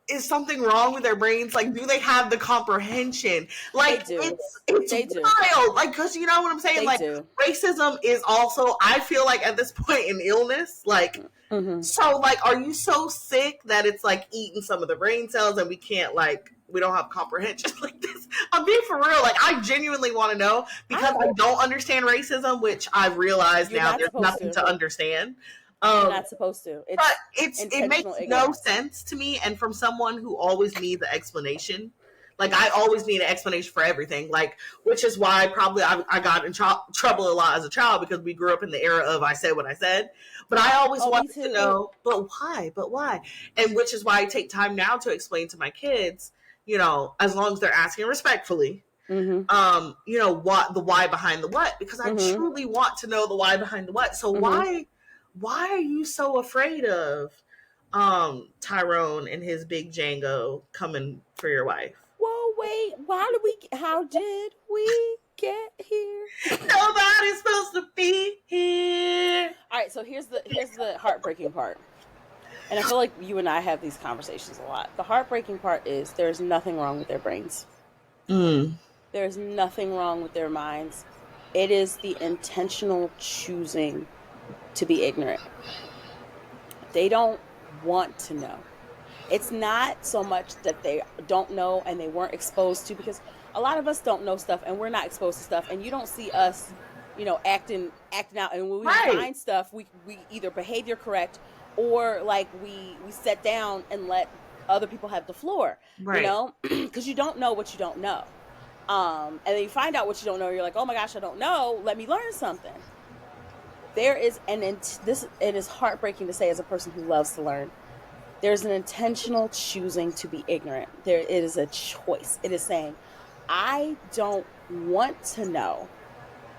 is something wrong with their brains? Like, do they have the comprehension? They Like, do. it's They do. wild. Like, because you know what I'm saying? They Like, do. racism is also, I feel like at this point, an illness. Like, Mm-hmm. so, like, are you so sick that it's like eating some of the brain cells and we can't, like, we don't have comprehension like this? I'm being for real. Like, I genuinely want to know because I don't understand racism, which I've realized You're now not there's supposed nothing to. to understand. You're Um, not supposed to. but It's it intentional makes no ignorance. sense to me, and from someone who always needs an explanation. Like, I always need an explanation for everything. Like, which is why probably I got in trouble a lot as a child, because we grew up in the era of I said what I said. But I always Oh, me wanted to too. know, but why? But why? And which is why I take time now to explain to my kids, you know, as long as they're asking respectfully, Mm-hmm. you know, what the why behind the what, because I Mm-hmm. truly want to know the why behind the what. So Mm-hmm. why are you so afraid of Tyrone and his big Django coming for your wife? Whoa, wait. How did we get here? Nobody's supposed to be here. All right, so here's the heartbreaking part. And I feel like you and I have these conversations a lot. The heartbreaking part is there's nothing wrong with their brains. Mm. There's nothing wrong with their minds. It is the intentional choosing to be ignorant. They don't want to know. It's not so much that they don't know and they weren't exposed to, because a lot of us don't know stuff and we're not exposed to stuff, and you don't see us, acting out, and when we Right. find stuff, we either behavior correct, or like we sit down and let other people have the floor, Right. because you don't know what you don't know. And then you find out what you don't know, you're like, oh my gosh, I don't know, let me learn something. There is this, it is heartbreaking to say as a person who loves to learn, there's an intentional choosing to be ignorant. There, it is a choice. It is saying, I don't want to know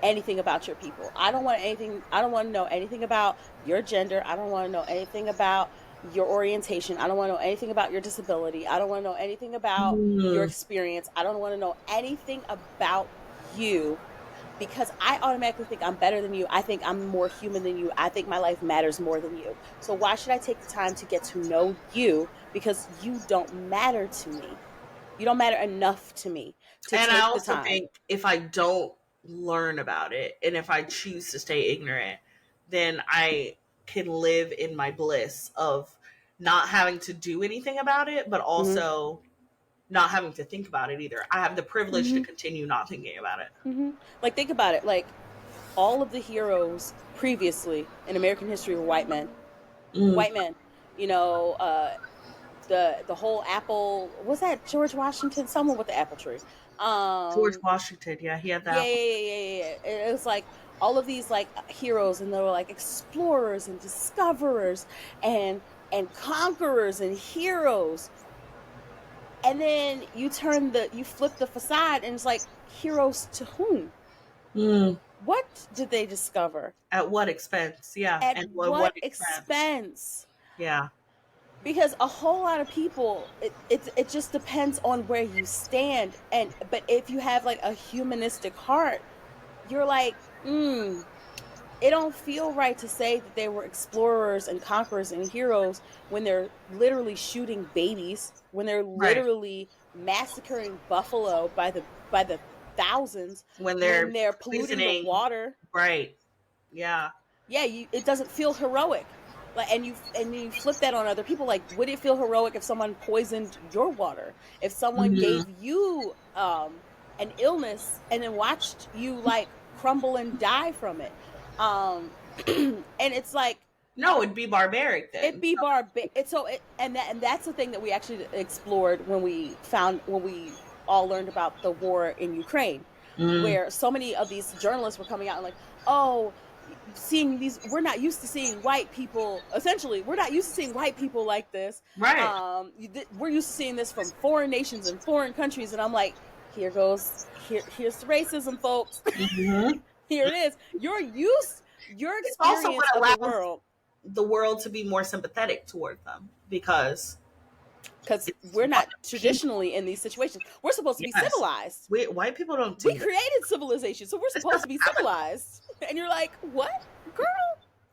anything about your people. I don't want to know anything about your gender. I don't want to know anything about your orientation. I don't want to know anything about your disability. I don't want to know anything about your Mm. experience. I don't want to know anything about you, because I automatically think I'm better than you. I think I'm more human than you. I think my life matters more than you. So why should I take the time to get to know you? Because you don't matter to me. You don't matter enough to me to And I take the also time. think if I don't learn about it and if I choose to stay ignorant, then I can live in my bliss of not having to do anything about it, but Mm-hmm. also not having to think about it either. I have the privilege to Mm-hmm. continue not thinking about it. Mm-hmm. Like, think about it. Like, all of the heroes previously in American history were white men. Mm. White men. You know, the whole apple, was that George Washington? Someone with the apple tree. George Um, Washington, yeah, he had yeah, that. yeah, yeah, yeah, yeah. It was like all of these like heroes, and they were like explorers and discoverers and conquerors and heroes. And then you flip the facade, and it's like, heroes to whom? Mm. What did they discover? At what expense? Yeah, At and what what expense? expense? Yeah. Because a whole lot of people, it just depends on where you stand. And but if you have like a humanistic heart, you're like, it don't feel right to say that they were explorers and conquerors and heroes when they're literally shooting babies, when they're Right. literally massacring buffalo by the thousands, When when they're they're polluting the poisoning, water. right. Yeah. Yeah, it doesn't feel heroic. Like, and you flip that on other people. Like, would it feel heroic if someone poisoned your water? If someone Mm-hmm. gave you an illness and then watched you like crumble and die from it? And it's like, No, it'd be barbaric it then. be it's so it, and that's the thing that we actually explored when we all learned about the war in Ukraine, Mm. where so many of these journalists were coming out and like, oh, seeing these, we're not used to seeing white people, essentially we're not used to seeing white people like this. Right. We're used to seeing this from foreign nations and foreign countries, and I'm like, here's the racism, folks. Mm-hmm. Here it is. Your It's also experience what of the allows world, the world to be more sympathetic toward them because it's we're not white people. traditionally in these situations. We're supposed to be Yes, civilized. white people don't We do that. created civilization, so we're This supposed to doesn't be happen. civilized. And you're like, what, girl?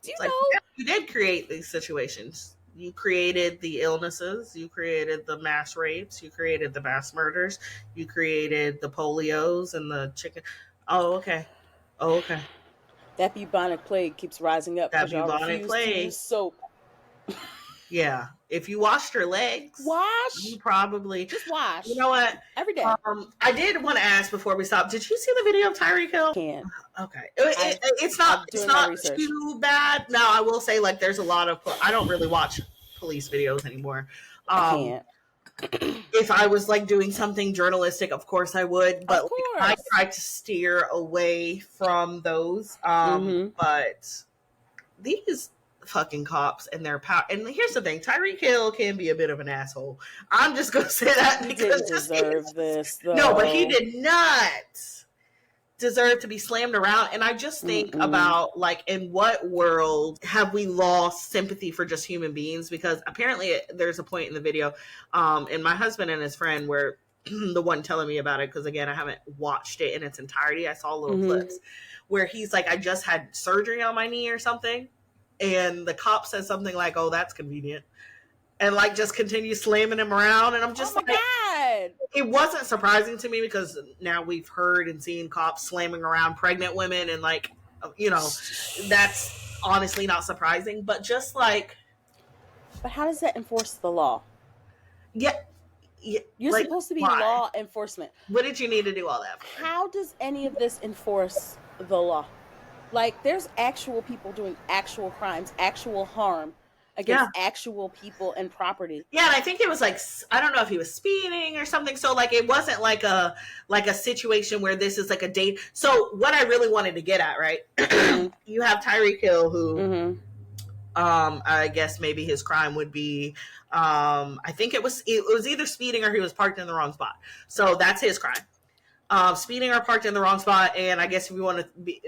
Do you It's like, know? yeah, you did create these situations. You created the illnesses. You created the mass rapes. You created the mass murders. You created the polios and the chicken. Oh, okay. Oh, okay. That bubonic plague keeps rising up That because y'all bubonic refuse to plague. use soap. Yeah. If you washed your legs, you Wash, probably. just You wash know what? every day. I did want to ask before we stop. Did you see the video of Tyreek Hill? Can't. Okay, I'm it's doing my not research. too bad. Now I will say like there's a lot of I don't really watch police videos anymore. I Um, can't. if I was like doing something journalistic, of course I would, but Of like, I course. try to steer away from those. Mm-hmm. But these fucking cops and their power. And here's the thing: Tyreek Hill can be a bit of an asshole. I'm just gonna say that He because didn't deserve this, no, but he though. did not deserve to be slammed around. And I just think Mm-mm. about like in what world have we lost sympathy for just human beings? Because apparently there's a point in the video, and my husband and his friend were the one telling me about it because again I haven't watched it in its entirety. I saw little Mm-hmm. clips where he's like, I just had surgery on my knee or something, and the cop says something like, "Oh, that's convenient," and like just continues slamming him around, and I'm Oh just my like, God. it wasn't surprising to me because now we've heard and seen cops slamming around pregnant women and like that's honestly not surprising, but just like But how does that enforce the law? yeah, yeah, You're like supposed to be why, law enforcement. what did you need to do all that for? How does any of this enforce the law? Like, there's actual people doing actual crimes, actual harm Yeah, against actual people and property. yeah, and I think it was like I don't know if he was speeding or something, so like it wasn't like a situation where this is like a date. So what I really wanted to get at, right, Mm-hmm. you have Tyreek Hill who Mm-hmm. I guess maybe his crime would be, I think it was either speeding or he was parked in the wrong spot. So that's his crime. Speeding or parked in the wrong spot, and I guess if you want to be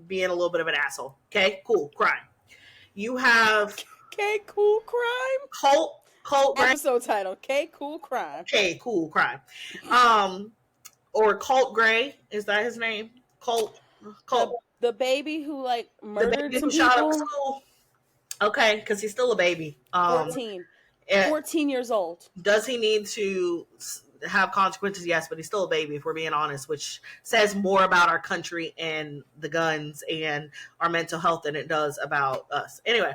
being a little bit of an asshole. Okay, cool, crime. You have Okay, cool crime. Colt Gray. Episode title: Okay, cool crime. Okay, cool, crime. Um, or Colt Gray, is that his name? The Colt, the baby who like the murdered baby who some shot up people. school. Okay, because he's still a baby. 14. And 14 years old. does he need to have consequences? Yes, but he's still a baby, if we're being honest, which says more about our country and the guns and our mental health than it does about us. Anyway,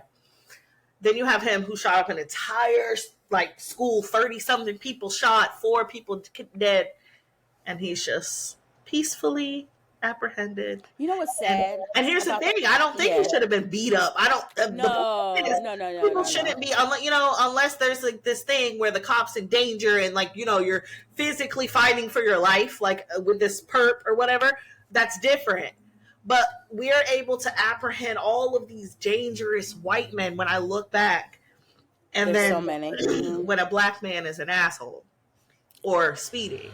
then you have him who shot up an entire like school, 30 something people shot, 4 people dead, and he's just peacefully apprehended. You know what's And, sad and here's the about thing: I don't think he yeah. should have been beat up. I don't. The point No, is, no, no, no, people no, no. shouldn't be, unless there's like this thing where the cops in danger and like you're physically fighting for your life, like with this perp or whatever. That's different. But we are able to apprehend all of these dangerous white men. When I look back, and There's so then many. Mm-hmm. when a black man is an asshole or speeding,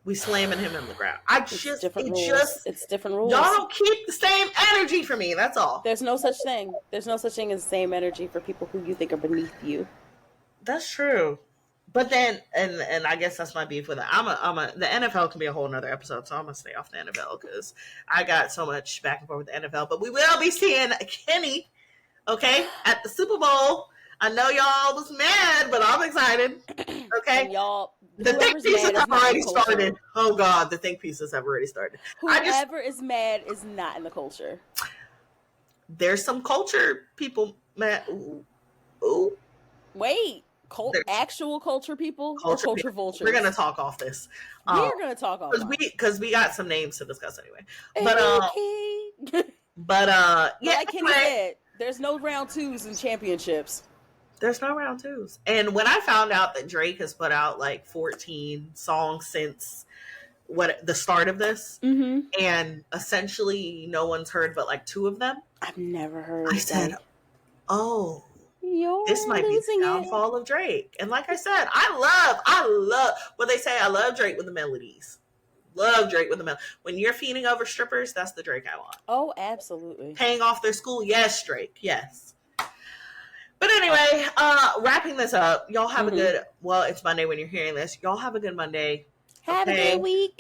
we slamming him in the ground. It's different rules. It's different Y'all rules. don't keep the same energy for me. That's all. There's no such thing. There's no such thing as the same energy for people who you think are beneath you. That's true. But then, and I guess that's my beef with it. The NFL can be a whole nother episode, so I'm gonna stay off the NFL because I got so much back and forth with the NFL. But we will be seeing Kenny, okay, at the Super Bowl. I know y'all was mad, but I'm excited. Okay, And y'all, the think whoever's pieces mad is have not in already the culture. started. Oh God, the think pieces have already started. Whoever is mad is not in the culture. There's some culture people mad. Ooh. Wait, actual culture people or culture vultures? We're gonna talk off this. We're gonna talk off because we got some names to discuss anyway. Yeah. Like Kenny said, there's no round twos in championships. There's no round twos. And when I found out that Drake has put out like 14 songs since what the start of this, Mm-hmm. and essentially no one's heard but like two of them. I've never heard. I said, "Oh, this You're might be the losing it. downfall of Drake." And like I said, I love what they say. I love Drake with the melodies. Love Drake with the melody. When you're feeding over strippers, that's the Drake I want. Oh, absolutely. Paying off their school, yes, Drake, yes. But anyway, wrapping this up, y'all have a good, well, it's Monday when you're hearing this. Y'all have a good Monday. Have a good week.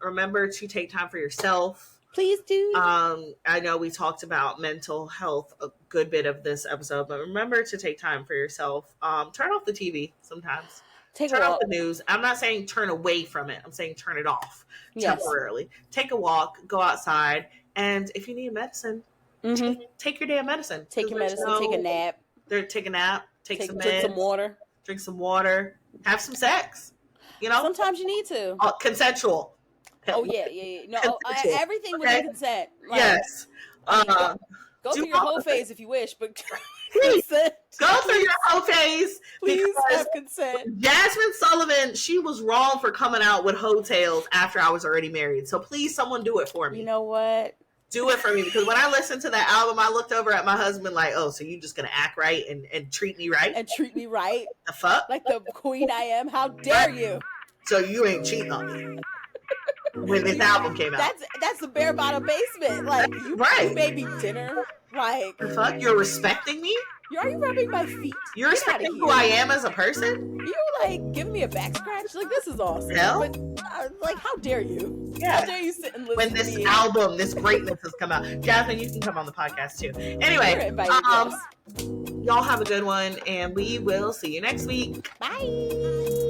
Remember to take time for yourself. Please do. I know we talked about mental health a good bit of this episode, but remember to take time for yourself. Turn off the TV sometimes. Turn off the news. I'm not saying turn away from it. I'm saying turn it off temporarily. Take a walk, go outside, and if you need medicine, take your damn medicine. Take your medicine, take a nap. Take a nap, take some meds, drink some water, have some sex. You know? Sometimes you need to. Consensual. Oh, yeah. No, everything within consent. Like, yes. Go through your whole phase if you wish, but consent. Go through your whole phase. Please have consent. Jasmine Sullivan, she was wrong for coming out with hotels after I was already married. So please, someone do it for me. You know what? Do it for me, because when I listened to that album, I looked over at my husband like, oh, so you just gonna act right and treat me right? And treat me right? The fuck? Like the queen I am? How dare you? So you ain't cheating on me when this album came out. That's the bare bottom basement. Like, you made me dinner. Like, the fuck? You're respecting me? Are you rubbing my feet? You're respecting who I am as a person? You like giving me a back scratch? Like, this is awesome. Hell? But, like, how dare you? Yeah. How dare you sit and listen when to this me? album, this greatness has come out. Jasmine, you can come on the podcast too. Anyway, y'all have a good one, and we will see you next week. Bye.